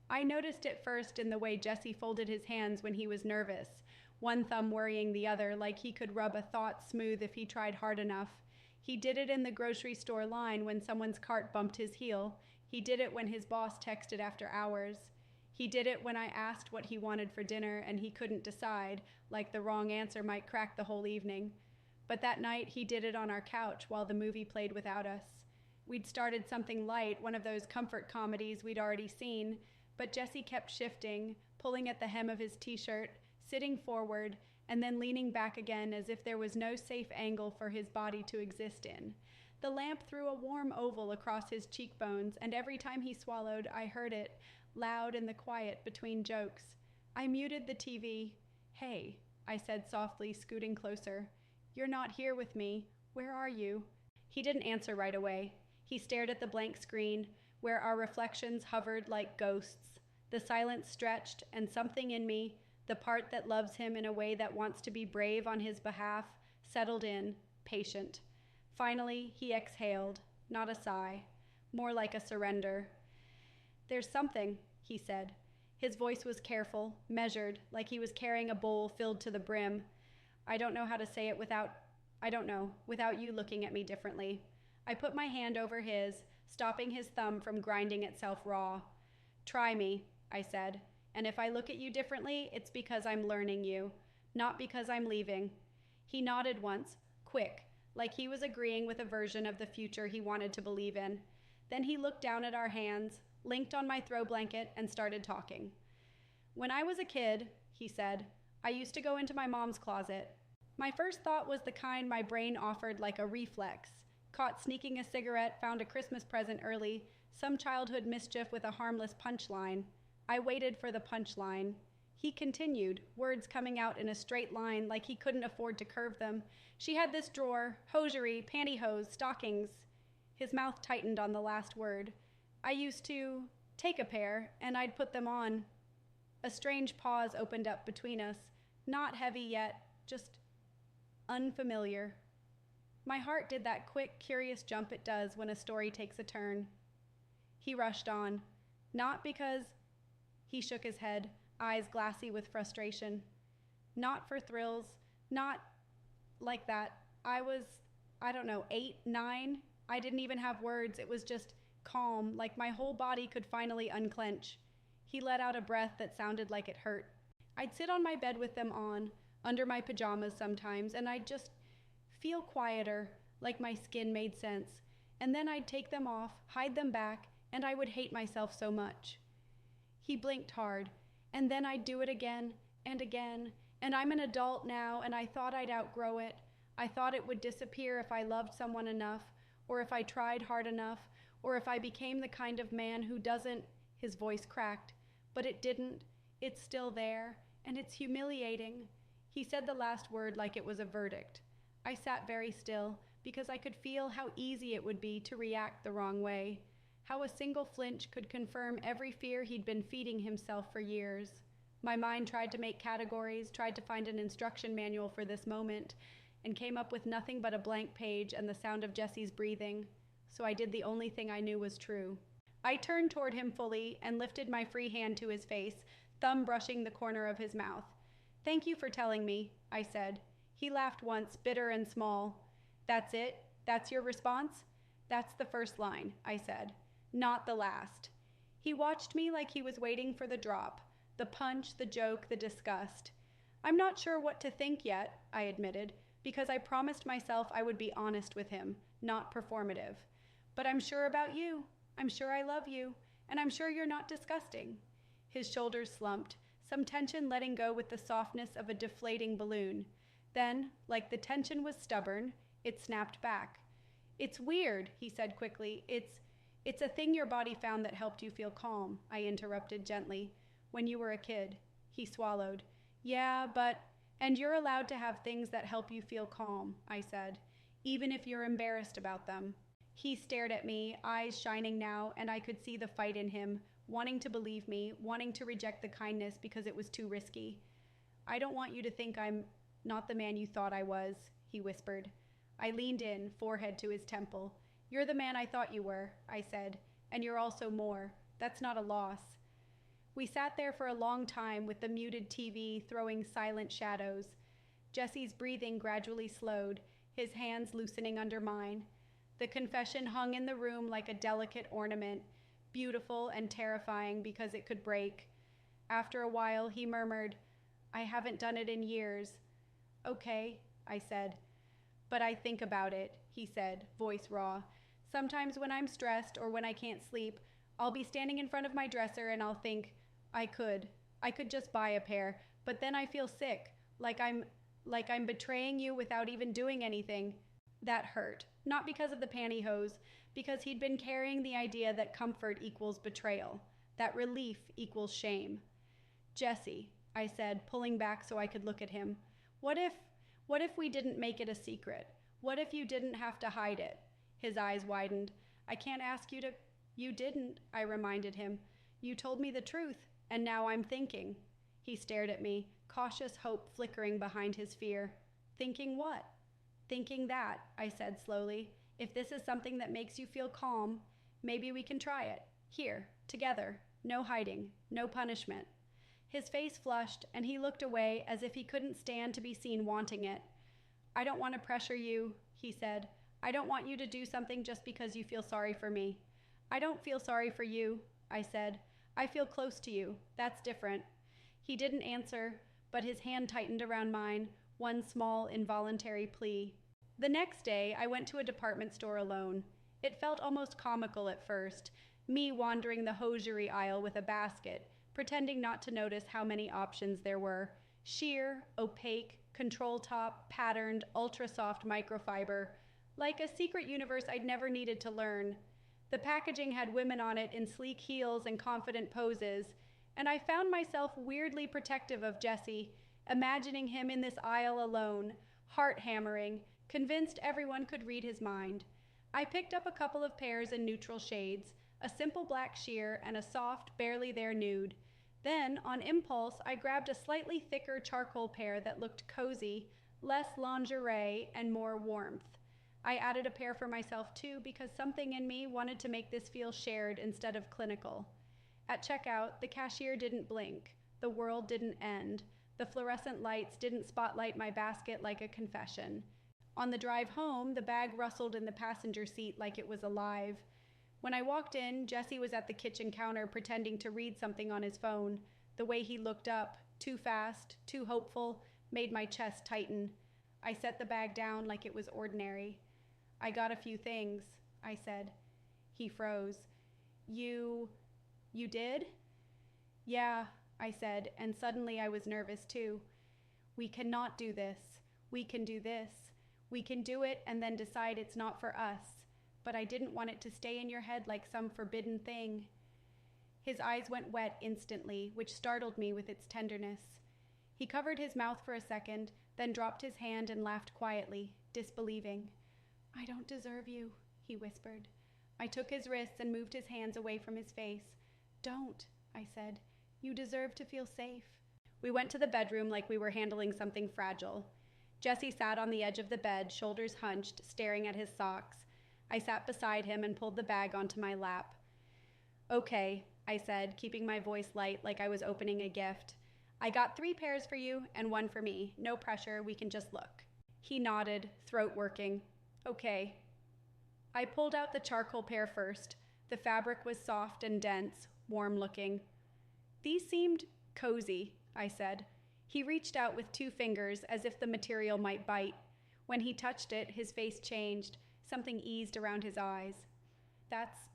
I noticed it first in the way Jesse folded his hands when he was nervous, one thumb worrying the other like he could rub a thought smooth if he tried hard enough. He did it in the grocery store line when someone's cart bumped his heel. He did it when his boss texted after hours. He did it when I asked what he wanted for dinner and he couldn't decide, like the wrong answer might crack the whole evening. But that night he did it on our couch while the movie played without us. We'd started something light, one of those comfort comedies we'd already seen, but Jesse kept shifting, pulling at the hem of his t-shirt, sitting forward, and then leaning back again as if there was no safe angle for his body to exist in. The lamp threw a warm oval across his cheekbones, and every time he swallowed, I heard it, loud in the quiet between jokes. I muted the TV. "Hey," I said softly, scooting closer. "You're not here with me. Where are you?" He didn't answer right away. He stared at the blank screen, where our reflections hovered like ghosts. The silence stretched, and something in me, the part that loves him in a way that wants to be brave on his behalf, settled in, patient. Finally, he exhaled, not a sigh, more like a surrender. "There's something," he said. His voice was careful, measured, like he was carrying a bowl filled to the brim. I don't know how to say it without you looking at me differently. I put my hand over his, stopping his thumb from grinding itself raw. "Try me," I said, "and if I look at you differently, it's because I'm learning you, not because I'm leaving." He nodded once, quick, like he was agreeing with a version of the future he wanted to believe in. Then he looked down at our hands, linked on my throw blanket, and started talking. "When I was a kid," he said, "I used to go into my mom's closet. My first thought was the kind my brain offered like a reflex. Caught sneaking a cigarette, found a Christmas present early, some childhood mischief with a harmless punchline. I waited for the punchline." He continued, words coming out in a straight line like he couldn't afford to curve them. "She had this drawer, hosiery, pantyhose, stockings." His mouth tightened on the last word. "I used to take a pair, and I'd put them on." A strange pause opened up between us, not heavy yet, just unfamiliar. My heart did that quick, curious jump it does when a story takes a turn. He rushed on. "Not because—" He shook his head, eyes glassy with frustration. "Not for thrills, not like that. I was, 8, 9. I didn't even have words. It was just calm, like my whole body could finally unclench." He let out a breath that sounded like it hurt. "I'd sit on my bed with them on, under my pajamas sometimes, and I'd just feel quieter, like my skin made sense. And then I'd take them off, hide them back, and I would hate myself so much." He blinked hard. "And then I'd do it again, and again. And I'm an adult now, and I thought I'd outgrow it. I thought it would disappear if I loved someone enough, or if I tried hard enough, or if I became the kind of man who doesn't—" His voice cracked. "But it didn't. It's still there, and it's humiliating." He said the last word like it was a verdict. I sat very still, because I could feel how easy it would be to react the wrong way, how a single flinch could confirm every fear he'd been feeding himself for years. My mind tried to make categories, tried to find an instruction manual for this moment, and came up with nothing but a blank page and the sound of Jesse's breathing. So I did the only thing I knew was true. I turned toward him fully and lifted my free hand to his face, thumb brushing the corner of his mouth. "Thank you for telling me," I said. He laughed once, bitter and small. "That's it? That's your response?" "That's the first line," I said. "Not the last." He watched me like he was waiting for the drop, the punch, the joke, the disgust. "I'm not sure what to think yet," I admitted, because I promised myself I would be honest with him, not performative. "But I'm sure about you. I'm sure I love you, and I'm sure you're not disgusting." His shoulders slumped, some tension letting go with the softness of a deflating balloon. Then, like the tension was stubborn, it snapped back. "It's weird," he said quickly. It's a thing your body found that helped you feel calm," I interrupted gently. "When you were a kid." He swallowed. "Yeah, but—" "And you're allowed to have things that help you feel calm," I said, "even if you're embarrassed about them." He stared at me, eyes shining now, and I could see the fight in him, wanting to believe me, wanting to reject the kindness because it was too risky. "I don't want you to think I'm not the man you thought I was," he whispered. I leaned in, forehead to his temple. "You're the man I thought you were," I said, "and you're also more. That's not a loss." We sat there for a long time with the muted TV throwing silent shadows. Jesse's breathing gradually slowed, his hands loosening under mine. The confession hung in the room like a delicate ornament, beautiful and terrifying because it could break. After a while, he murmured, "I haven't done it in years." "Okay," I said. "But I think about it," he said, voice raw. "Sometimes when I'm stressed or when I can't sleep, I'll be standing in front of my dresser and I'll think, I could just buy a pair, but then I feel sick, like I'm betraying you without even doing anything." That hurt, not because of the pantyhose, because he'd been carrying the idea that comfort equals betrayal, that relief equals shame. "Jesse," I said, pulling back so I could look at him, what if we didn't make it a secret? What if you didn't have to hide it?" His eyes widened. "I can't ask you to—" "You didn't," I reminded him. "You told me the truth, and now I'm thinking." He stared at me, cautious hope flickering behind his fear. "Thinking what?" "Thinking that," I said slowly. "If this is something that makes you feel calm, maybe we can try it. Here, together. No hiding, no punishment." His face flushed, and he looked away as if he couldn't stand to be seen wanting it. "I don't want to pressure you," he said. "I don't want you to do something just because you feel sorry for me." "I don't feel sorry for you," I said. "I feel close to you. That's different." He didn't answer, but his hand tightened around mine, one small, involuntary plea. The next day, I went to a department store alone. It felt almost comical at first, me wandering the hosiery aisle with a basket, pretending not to notice how many options there were. Sheer, opaque, control top, patterned, ultra-soft microfiber. Like a secret universe I'd never needed to learn. The packaging had women on it in sleek heels and confident poses, and I found myself weirdly protective of Jesse, imagining him in this aisle alone, heart-hammering, convinced everyone could read his mind. I picked up a couple of pairs in neutral shades, a simple black sheer and a soft, barely there nude. Then, on impulse, I grabbed a slightly thicker charcoal pair that looked cozy, less lingerie, and more warmth. I added a pair for myself too because something in me wanted to make this feel shared instead of clinical. At checkout, the cashier didn't blink. The world didn't end. The fluorescent lights didn't spotlight my basket like a confession. On the drive home, the bag rustled in the passenger seat like it was alive. When I walked in, Jesse was at the kitchen counter pretending to read something on his phone. The way he looked up, too fast, too hopeful, made my chest tighten. I set the bag down like it was ordinary. "I got a few things," I said. He froze. You did?" "Yeah," I said, and suddenly I was nervous too. "We cannot do this. We can do this. We can do it and then decide it's not for us. But I didn't want it to stay in your head like some forbidden thing." His eyes went wet instantly, which startled me with its tenderness. He covered his mouth for a second, then dropped his hand and laughed quietly, disbelieving. "I don't deserve you," he whispered. I took his wrists and moved his hands away from his face. "Don't," I said. "You deserve to feel safe." We went to the bedroom like we were handling something fragile. Jesse sat on the edge of the bed, shoulders hunched, staring at his socks. I sat beside him and pulled the bag onto my lap. "Okay," I said, keeping my voice light like I was opening a gift. "I got 3 pairs for you and 1 for me. No pressure, we can just look." He nodded, throat working. "Okay." I pulled out the charcoal pair first. The fabric was soft and dense, warm-looking. "These seemed cozy," I said. He reached out with 2 fingers as if the material might bite. When he touched it, his face changed. Something eased around his eyes. "That's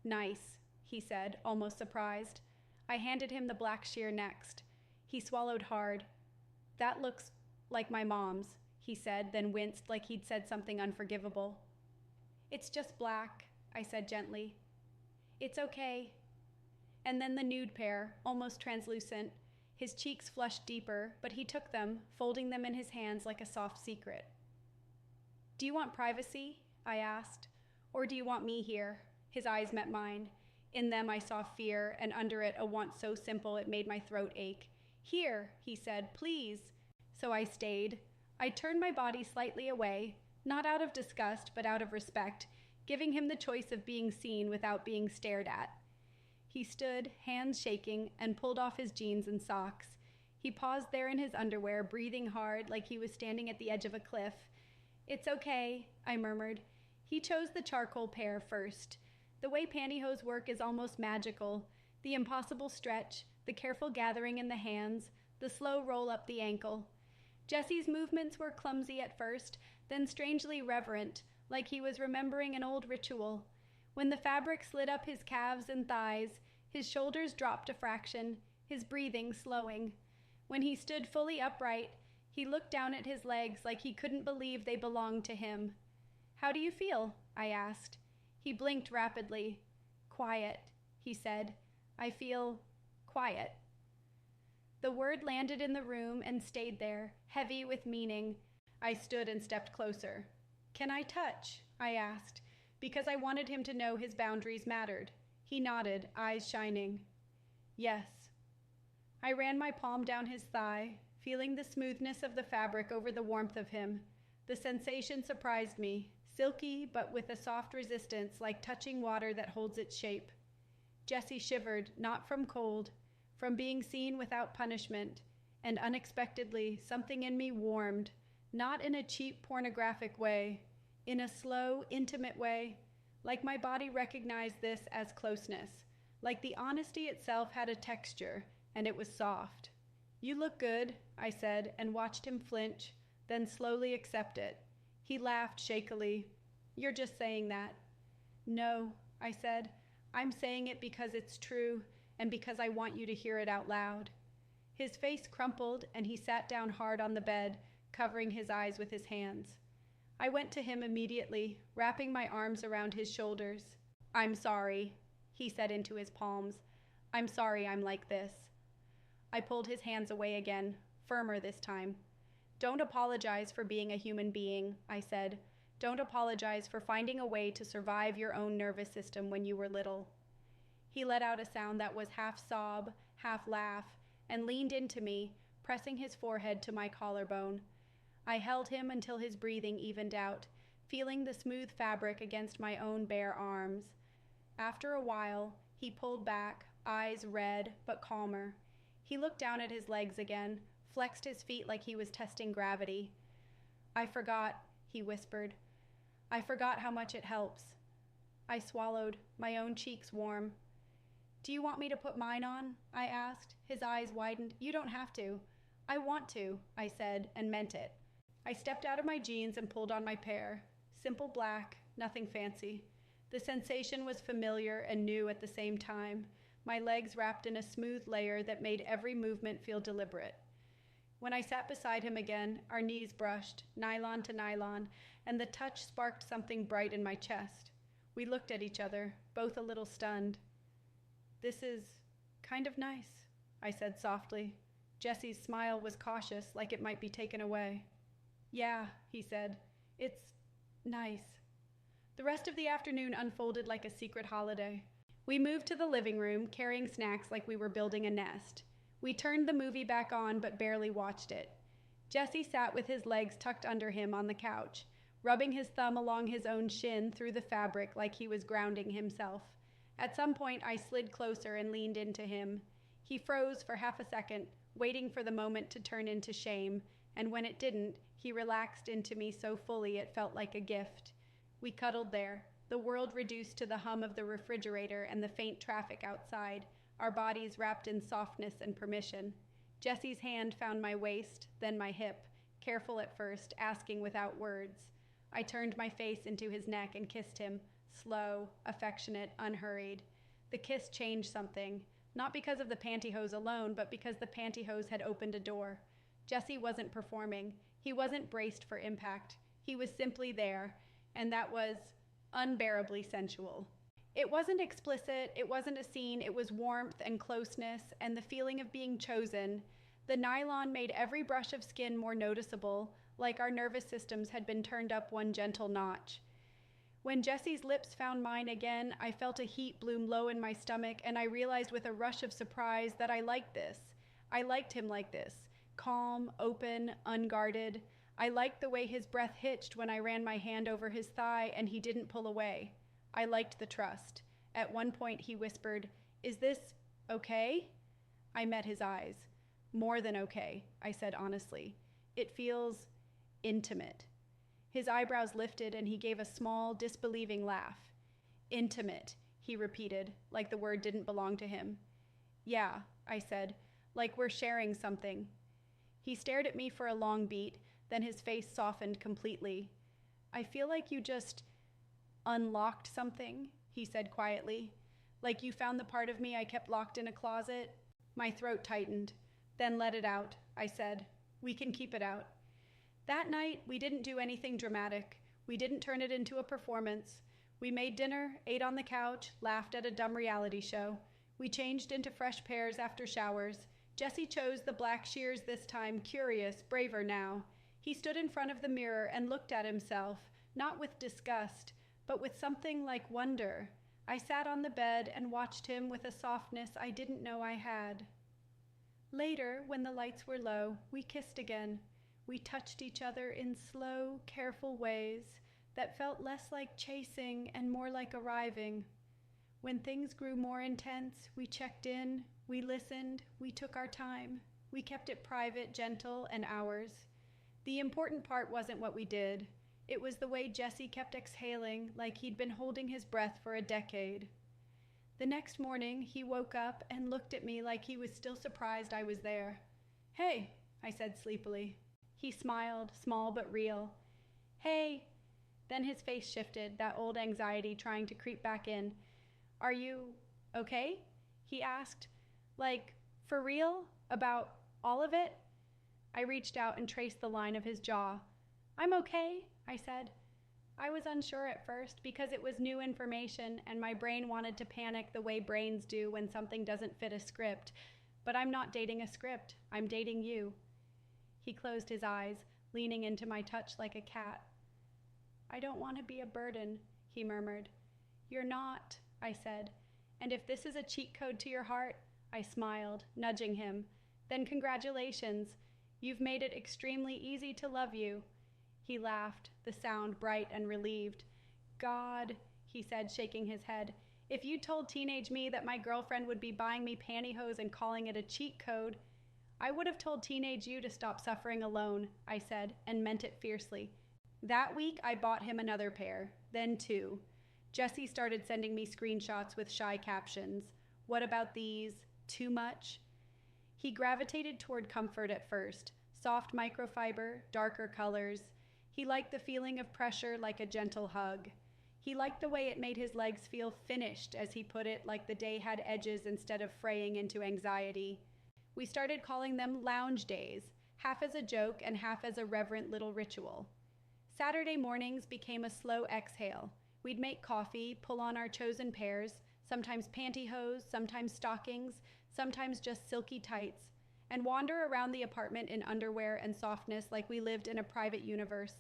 nice," he said, almost surprised. I handed him the black sheer next. He swallowed hard. "That looks like my mom's," he said, then winced like he'd said something unforgivable. "It's just black," I said gently. "It's okay." And then the nude pair, almost translucent. His cheeks flushed deeper, but he took them, folding them in his hands like a soft secret. "Do you want privacy?" I asked. "Or do you want me here?" His eyes met mine. In them I saw fear, and under it a want so simple it made my throat ache. "Here," he said, "please." So I stayed. I turned my body slightly away, not out of disgust, but out of respect, giving him the choice of being seen without being stared at. He stood, hands shaking, and pulled off his jeans and socks. He paused there in his underwear, breathing hard like he was standing at the edge of a cliff. "It's okay," I murmured. He chose the charcoal pair first. The way pantyhose work is almost magical. The impossible stretch, the careful gathering in the hands, the slow roll up the ankle. Jesse's movements were clumsy at first, then strangely reverent, like he was remembering an old ritual. When the fabric slid up his calves and thighs, his shoulders dropped a fraction, his breathing slowing. When he stood fully upright, he looked down at his legs like he couldn't believe they belonged to him. "How do you feel?" I asked. He blinked rapidly. "Quiet," he said. "I feel quiet." The word landed in the room and stayed there, heavy with meaning. I stood and stepped closer. "Can I touch?" I asked, because I wanted him to know his boundaries mattered. He nodded, eyes shining. "Yes." I ran my palm down his thigh, feeling the smoothness of the fabric over the warmth of him. The sensation surprised me, silky but with a soft resistance like touching water that holds its shape. Jesse shivered, not from cold, from being seen without punishment, and unexpectedly something in me warmed, not in a cheap pornographic way, in a slow, intimate way, like my body recognized this as closeness, like the honesty itself had a texture, and it was soft. "You look good," I said, and watched him flinch, then slowly accept it. He laughed shakily. "You're just saying that." "No," I said. "I'm saying it because it's true, and because I want you to hear it out loud." His face crumpled, and he sat down hard on the bed, covering his eyes with his hands. I went to him immediately, wrapping my arms around his shoulders. "I'm sorry," he said into his palms. "I'm sorry I'm like this." I pulled his hands away again, firmer this time. "Don't apologize for being a human being," I said. "Don't apologize for finding a way to survive your own nervous system when you were little." He let out a sound that was half sob, half laugh, and leaned into me, pressing his forehead to my collarbone. I held him until his breathing evened out, feeling the smooth fabric against my own bare arms. After a while, he pulled back, eyes red but calmer. He looked down at his legs again, flexed his feet like he was testing gravity. "I forgot," he whispered. "I forgot how much it helps." I swallowed, my own cheeks warm. "Do you want me to put mine on?" I asked. His eyes widened. "You don't have to." "I want to," I said, and meant it. I stepped out of my jeans and pulled on my pair. Simple black, nothing fancy. The sensation was familiar and new at the same time, my legs wrapped in a smooth layer that made every movement feel deliberate. When I sat beside him again, our knees brushed, nylon to nylon, and the touch sparked something bright in my chest. We looked at each other, both a little stunned. "This is kind of nice," I said softly. Jesse's smile was cautious, like it might be taken away. "Yeah," he said. "It's nice." The rest of the afternoon unfolded like a secret holiday. We moved to the living room, carrying snacks like we were building a nest. We turned the movie back on, but barely watched it. Jesse sat with his legs tucked under him on the couch, rubbing his thumb along his own shin through the fabric like he was grounding himself. At some point, I slid closer and leaned into him. He froze for half a second, waiting for the moment to turn into shame, and when it didn't, he relaxed into me so fully it felt like a gift. We cuddled there, the world reduced to the hum of the refrigerator and the faint traffic outside, our bodies wrapped in softness and permission. Jesse's hand found my waist, then my hip, careful at first, asking without words. I turned my face into his neck and kissed him, slow, affectionate, unhurried. The kiss changed something, not because of the pantyhose alone, but because the pantyhose had opened a door. Jesse wasn't performing. He wasn't braced for impact. He was simply there, and that was unbearably sensual. It wasn't explicit, it wasn't a scene, it was warmth and closeness and the feeling of being chosen. The nylon made every brush of skin more noticeable, like our nervous systems had been turned up one gentle notch. When Jesse's lips found mine again, I felt a heat bloom low in my stomach, and I realized with a rush of surprise that I liked this. I liked him like this, calm, open, unguarded. I liked the way his breath hitched when I ran my hand over his thigh and he didn't pull away. I liked the trust. At one point he whispered, Is this okay? I met his eyes. More than okay, I said honestly. It feels intimate. His eyebrows lifted and he gave a small, disbelieving laugh. Intimate, he repeated, like the word didn't belong to him. Yeah, I said, like we're sharing something. He stared at me for a long beat, then his face softened completely. I feel like you just unlocked something, he said quietly. Like you found the part of me I kept locked in a closet. My throat tightened. Then let it out, I said. We can keep it out. That night, we didn't do anything dramatic. We didn't turn it into a performance. We made dinner, ate on the couch, laughed at a dumb reality show. We changed into fresh pairs after showers. Jesse chose the black shears this time, curious, braver now. He stood in front of the mirror and looked at himself, not with disgust, but with something like wonder. I sat on the bed and watched him with a softness I didn't know I had. Later, when the lights were low, we kissed again. We touched each other in slow, careful ways that felt less like chasing and more like arriving. When things grew more intense, we checked in, we listened, we took our time. We kept it private, gentle, and ours. The important part wasn't what we did. It was the way Jesse kept exhaling like he'd been holding his breath for a decade. The next morning, he woke up and looked at me like he was still surprised I was there. Hey, I said sleepily. He smiled, small but real. Hey. Then his face shifted, that old anxiety trying to creep back in. Are you okay? He asked. Like, for real? About all of it? I reached out and traced the line of his jaw. I'm okay, I said. I was unsure at first because it was new information and my brain wanted to panic the way brains do when something doesn't fit a script. But I'm not dating a script. I'm dating you. He closed his eyes, leaning into my touch like a cat. I don't want to be a burden, he murmured. You're not, I said. And if this is a cheat code to your heart, I smiled, nudging him. Then congratulations. You've made it extremely easy to love you. He laughed, the sound bright and relieved. God, he said, shaking his head. If you told teenage me that my girlfriend would be buying me pantyhose and calling it a cheat code, I would have told teenage you to stop suffering alone, I said, and meant it fiercely. That week, I bought him another pair, then two. Jesse started sending me screenshots with shy captions. What about these? Too much? He gravitated toward comfort at first. Soft microfiber, darker colors. He liked the feeling of pressure like a gentle hug. He liked the way it made his legs feel finished, as he put it, like the day had edges instead of fraying into anxiety. We started calling them lounge days, half as a joke and half as a reverent little ritual. Saturday mornings became a slow exhale. We'd make coffee, pull on our chosen pairs, sometimes pantyhose, sometimes stockings, sometimes just silky tights, and wander around the apartment in underwear and softness like we lived in a private universe.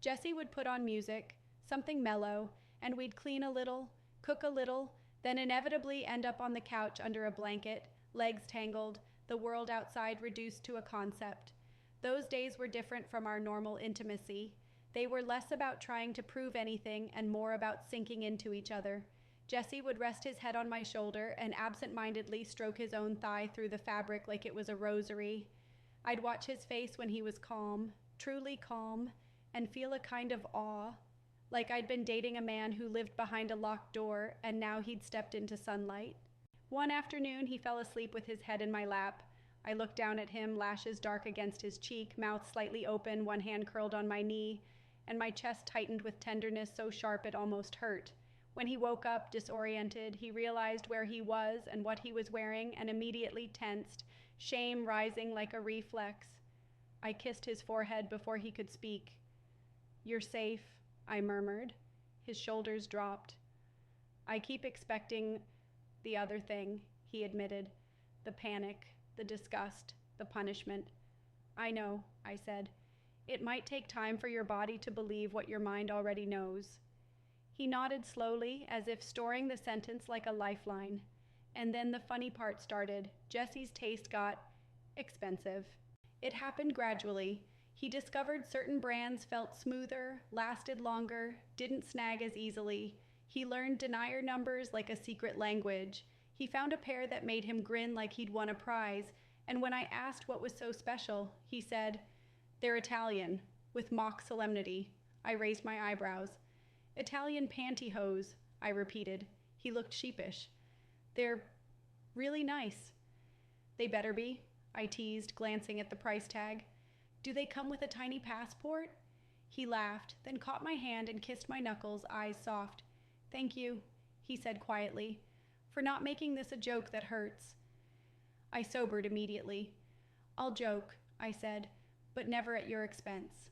Jesse would put on music, something mellow, and we'd clean a little, cook a little, then inevitably end up on the couch under a blanket, legs tangled, the world outside reduced to a concept. Those days were different from our normal intimacy. They were less about trying to prove anything and more about sinking into each other. Jesse would rest his head on my shoulder and absent-mindedly stroke his own thigh through the fabric like it was a rosary. I'd watch his face when he was calm, truly calm, and feel a kind of awe, like I'd been dating a man who lived behind a locked door and now he'd stepped into sunlight. One afternoon, he fell asleep with his head in my lap. I looked down at him, lashes dark against his cheek, mouth slightly open, one hand curled on my knee, and my chest tightened with tenderness so sharp it almost hurt. When he woke up, disoriented, he realized where he was and what he was wearing and immediately tensed, shame rising like a reflex. I kissed his forehead before he could speak. You're safe, I murmured. His shoulders dropped. I keep expecting the other thing, he admitted. The panic, the disgust, the punishment. I know, I said. It might take time for your body to believe what your mind already knows. He nodded slowly, as if storing the sentence like a lifeline. And then the funny part started. Jesse's taste got expensive. It happened gradually. He discovered certain brands felt smoother, lasted longer, didn't snag as easily. He learned denier numbers like a secret language. He found a pair that made him grin like he'd won a prize, and when I asked what was so special, he said, "They're Italian," with mock solemnity. I raised my eyebrows. "Italian pantyhose," I repeated. He looked sheepish. "They're really nice." "They better be," I teased, glancing at the price tag. "Do they come with a tiny passport?" He laughed, then caught my hand and kissed my knuckles, eyes soft. "Thank you," he said quietly, "for not making this a joke that hurts." I sobered immediately. "I'll joke," I said, "but never at your expense."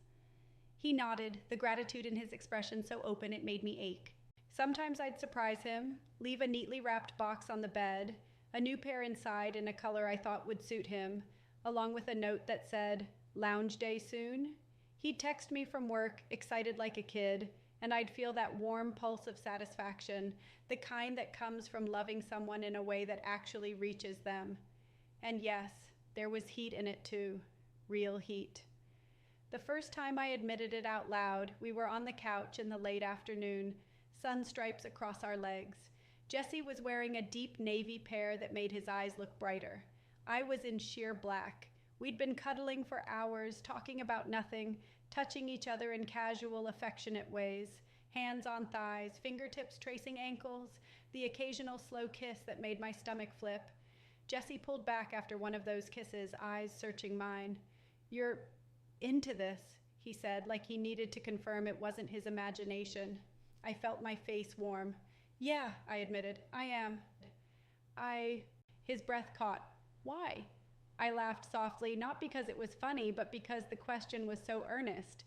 He nodded, the gratitude in his expression so open it made me ache. Sometimes I'd surprise him, leave a neatly wrapped box on the bed, a new pair inside in a color I thought would suit him, along with a note that said, "Lounge day soon?" He'd text me from work, excited like a kid, and I'd feel that warm pulse of satisfaction, the kind that comes from loving someone in a way that actually reaches them. And yes, there was heat in it too, real heat. The first time I admitted it out loud, we were on the couch in the late afternoon, sun stripes across our legs. Jesse was wearing a deep navy pair that made his eyes look brighter. I was in sheer black. We'd been cuddling for hours, talking about nothing, touching each other in casual, affectionate ways, hands on thighs, fingertips tracing ankles, the occasional slow kiss that made my stomach flip. Jesse pulled back after one of those kisses, eyes searching mine. "You're into this," he said, like he needed to confirm it wasn't his imagination. I felt my face warm. "Yeah," I admitted, "I am." His breath caught. "Why?" I laughed softly, not because it was funny, but because the question was so earnest.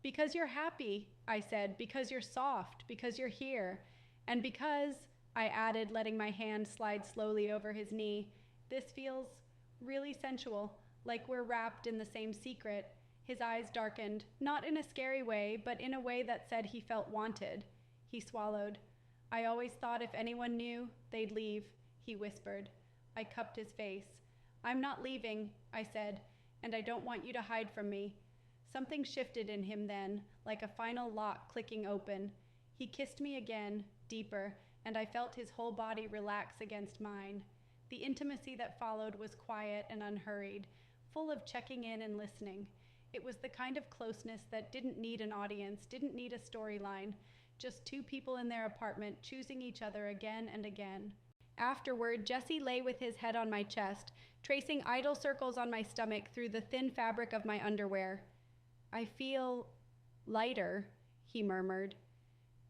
"Because you're happy," I said, "because you're soft, because you're here, and because," I added, letting my hand slide slowly over his knee, "this feels really sensual, like we're wrapped in the same secret." His eyes darkened, not in a scary way, but in a way that said he felt wanted. He swallowed. "I always thought if anyone knew, they'd leave," he whispered. I cupped his face. "I'm not leaving," I said, "and I don't want you to hide from me." Something shifted in him then, like a final lock clicking open. He kissed me again, deeper, and I felt his whole body relax against mine. The intimacy that followed was quiet and unhurried, full of checking in and listening. It was the kind of closeness that didn't need an audience, didn't need a storyline, just two people in their apartment choosing each other again and again. Afterward, Jesse lay with his head on my chest, tracing idle circles on my stomach through the thin fabric of my underwear. "I feel lighter," he murmured.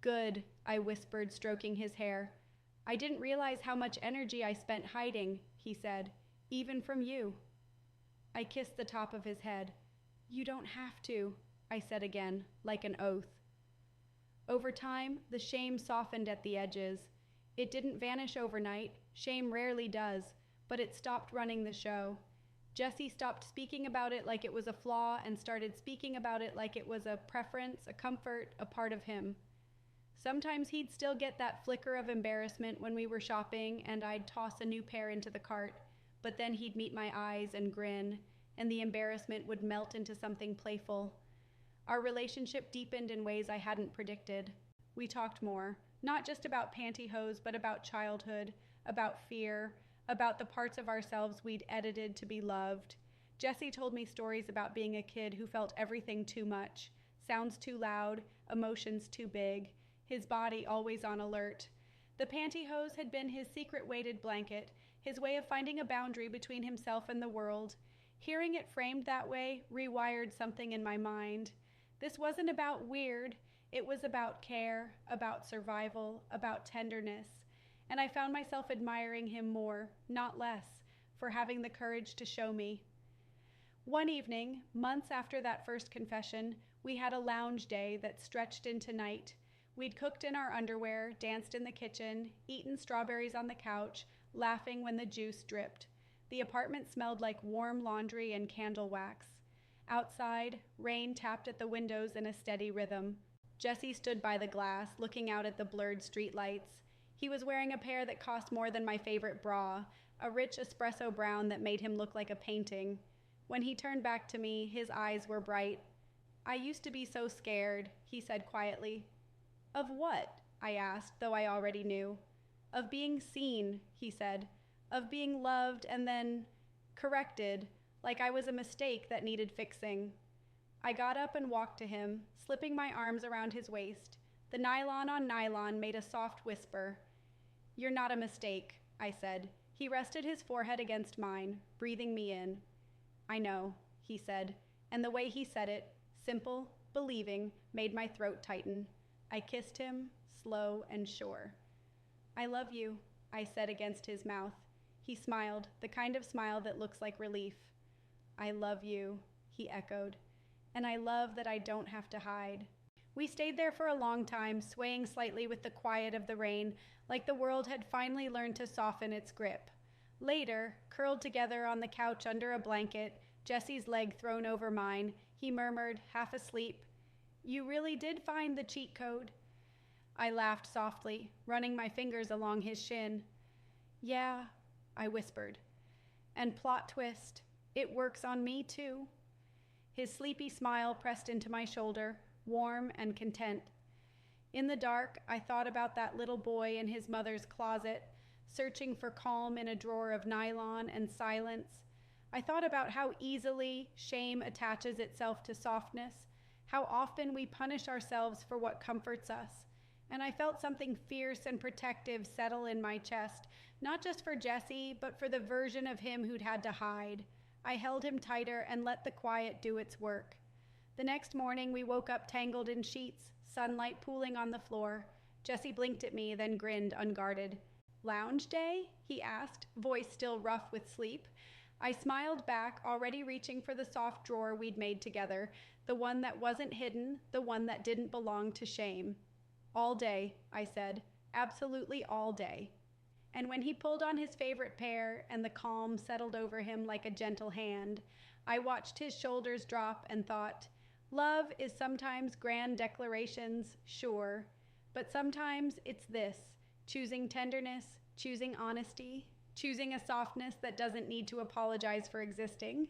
"Good," I whispered, stroking his hair. "I didn't realize how much energy I spent hiding," he said, "even from you." I kissed the top of his head. "You don't have to," I said again, like an oath. Over time, the shame softened at the edges. It didn't vanish overnight. Shame rarely does, but it stopped running the show. Jesse stopped speaking about it like it was a flaw and started speaking about it like it was a preference, a comfort, a part of him. Sometimes he'd still get that flicker of embarrassment when we were shopping and I'd toss a new pair into the cart, but then he'd meet my eyes and grin, and the embarrassment would melt into something playful. Our relationship deepened in ways I hadn't predicted. We talked more, not just about pantyhose, but about childhood, about fear, about the parts of ourselves we'd edited to be loved. Jesse told me stories about being a kid who felt everything too much, sounds too loud, emotions too big, his body always on alert. The pantyhose had been his secret weighted blanket, his way of finding a boundary between himself and the world. Hearing it framed that way rewired something in my mind. This wasn't about weird. It was about care, about survival, about tenderness, and I found myself admiring him more, not less, for having the courage to show me. One evening, months after that first confession, we had a lounge day that stretched into night. We'd cooked in our underwear, danced in the kitchen, eaten strawberries on the couch, laughing when the juice dripped. The apartment smelled like warm laundry and candle wax. Outside, rain tapped at the windows in a steady rhythm. Jesse stood by the glass, looking out at the blurred streetlights. He was wearing a pair that cost more than my favorite bra, a rich espresso brown that made him look like a painting. When he turned back to me, his eyes were bright. "I used to be so scared," he said quietly. "Of what?" I asked, though I already knew. Of being seen, he said. Of being loved and then corrected, like I was a mistake that needed fixing. I got up and walked to him, slipping my arms around his waist. The nylon on nylon made a soft whisper. "You're not a mistake," I said. He rested his forehead against mine, breathing me in. "I know," he said, and the way he said it, simple, believing, made my throat tighten. I kissed him, slow and sure. "I love you," I said against his mouth. He smiled, the kind of smile that looks like relief. "I love you," he echoed, "and I love that I don't have to hide." We stayed there for a long time, swaying slightly with the quiet of the rain, like the world had finally learned to soften its grip. Later, curled together on the couch under a blanket, Jesse's leg thrown over mine, he murmured, half asleep, "You really did find the cheat code." I laughed softly, running my fingers along his shin. "Yeah," I whispered. "And plot twist, it works on me too." His sleepy smile pressed into my shoulder, warm and content. In the dark, I thought about that little boy in his mother's closet, searching for calm in a drawer of nylon and silence. I thought about how easily shame attaches itself to softness, how often we punish ourselves for what comforts us. And I felt something fierce and protective settle in my chest, not just for Jesse, but for the version of him who'd had to hide. I held him tighter and let the quiet do its work. The next morning, we woke up tangled in sheets, sunlight pooling on the floor. Jesse blinked at me, then grinned, unguarded. "Lounge day?" he asked, voice still rough with sleep. I smiled back, already reaching for the soft drawer we'd made together, the one that wasn't hidden, the one that didn't belong to shame. "All day," I said, "absolutely all day." And when he pulled on his favorite pair and the calm settled over him like a gentle hand, I watched his shoulders drop and thought, love is sometimes grand declarations, sure, but sometimes it's this, choosing tenderness, choosing honesty, choosing a softness that doesn't need to apologize for existing.